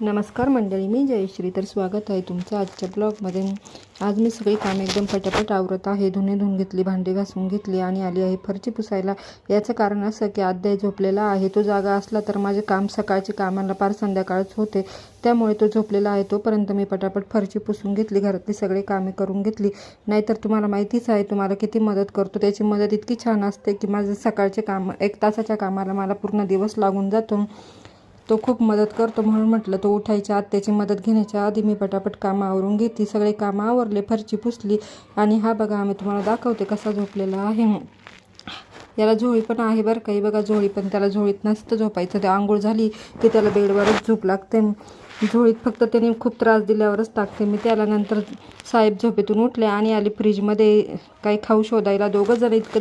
नमस्कार मंडळी, मी जयश्री. तर स्वागत आहे तुमचं आजच्या ब्लॉगमध्ये. आज मी सगळी कामे एकदम पटापट आवरत आहे. धुणे धुवून घेतली, भांडी घासून घेतली आणि आली आहे फरची पुसायला. याचं कारण असं की अध्याय झोपलेला आहे. तो जागा असला तर माझे काम सकाळची कामाला पार संध्याकाळच होते, त्यामुळे तो झोपलेला आहे. तोपर्यंत मी पटापट फरची पुसून घेतली, घरातली सगळी कामे करून घेतली. नाहीतर तुम्हाला माहितीच आहे तुम्हाला किती मदत करतो. त्याची मदत इतकी छान असते की माझं सकाळचे काम 1 तासाच्या कामाला मला पूर्ण दिवस लागून जातो. तो खूप मदत करतो, म्हणून म्हटलं तो उठायच्या आत त्याची मदत घेण्याच्या आधी मी पटापट कामं आवरून घेतली. सगळे कामं आवरले, फरची पुसली आणि हा बघा आम्ही तुम्हाला दाखवते कसा झोपलेला आहे. याला झोळी पण आहे बरं काही. बघा झोळी पण, त्याला झोळीत नसतं झोपायचं. ते आंघोळ झाली की त्याला बेडवरच झोप लागते. झोळीत फक्त त्याने खूप त्रास दिल्यावरच टाकते मी त्याला. नंतर साहेब झोपेतून उठले आणि आले फ्रीजमध्ये काही खाऊ शोधायला. दोघं जण इतकं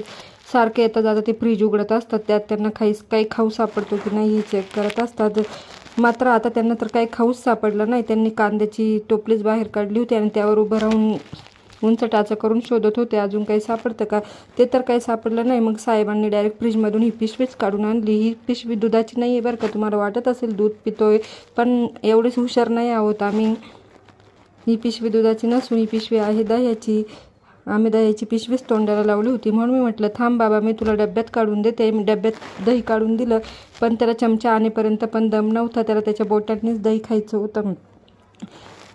सारखे येतात जातात, ते फ्रीज उघडत असतात. त्यात त्यांना काही खाऊ सापडतो की नाही हे चेक करत असतात. मात्र आता त्यांना तर काही खाऊच सापडलं नाही. त्यांनी कांद्याची टोपलीच बाहेर काढली होती आणि त्यावर उभं राहून उंच टाचा करून शोधत होते अजून काही सापडतं का. ते तर काही सापडलं नाही. मग साहेबांनी डायरेक्ट फ्रीजमधून ही पिशवीच काढून आणली. ही पिशवी दुधाची नाही आहे बरं का. तुम्हाला वाटत असेल दूध पितोय, पण एवढेच हुशार नाही आहोत आम्ही. ही पिशवी दुधाची नसून ही पिशवी आहे दह्याची. आम्ही दह्याची पिशवीच तोंडाला लावली होती, म्हणून मी म्हटलं थांब बाबा मी तुला डब्यात काढून देते. मी डब्यात दही काढून दिलं, पण त्याला चमचा आणेपर्यंत पण दम नव्हता. त्याला त्याच्या बोटांनीच दही खायचं होतं.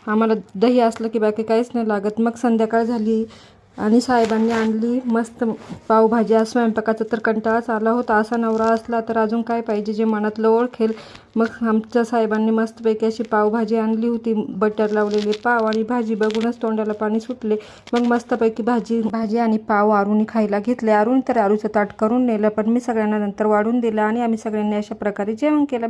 आम्हाला दही असलं की बाकी काहीच नाही लागत. मग संध्याकाळ झाली आणि साहेबांनी आणली मस्त पावभाजी. आज स्वयंपाकाचा तर कंटाळाच आला होता. असा नवरा असला तर अजून काय पाहिजे जे मनातलं ओळखेल. मग आमच्या साहेबांनी मस्तपैकी अशी पावभाजी आणली होती. बटर लावलेले पाव आणि भाजी बघूनच तोंडाला पाणी सुटले. मग मस्तपैकी भाजी आणि पाव आरूनी खायला घेतले. आरून तर आरूचं ताट करून नेलं, पण मी सगळ्यांना नंतर वाढून दिलं आणि आम्ही सगळ्यांनी अशा प्रकारे जेवण केलं.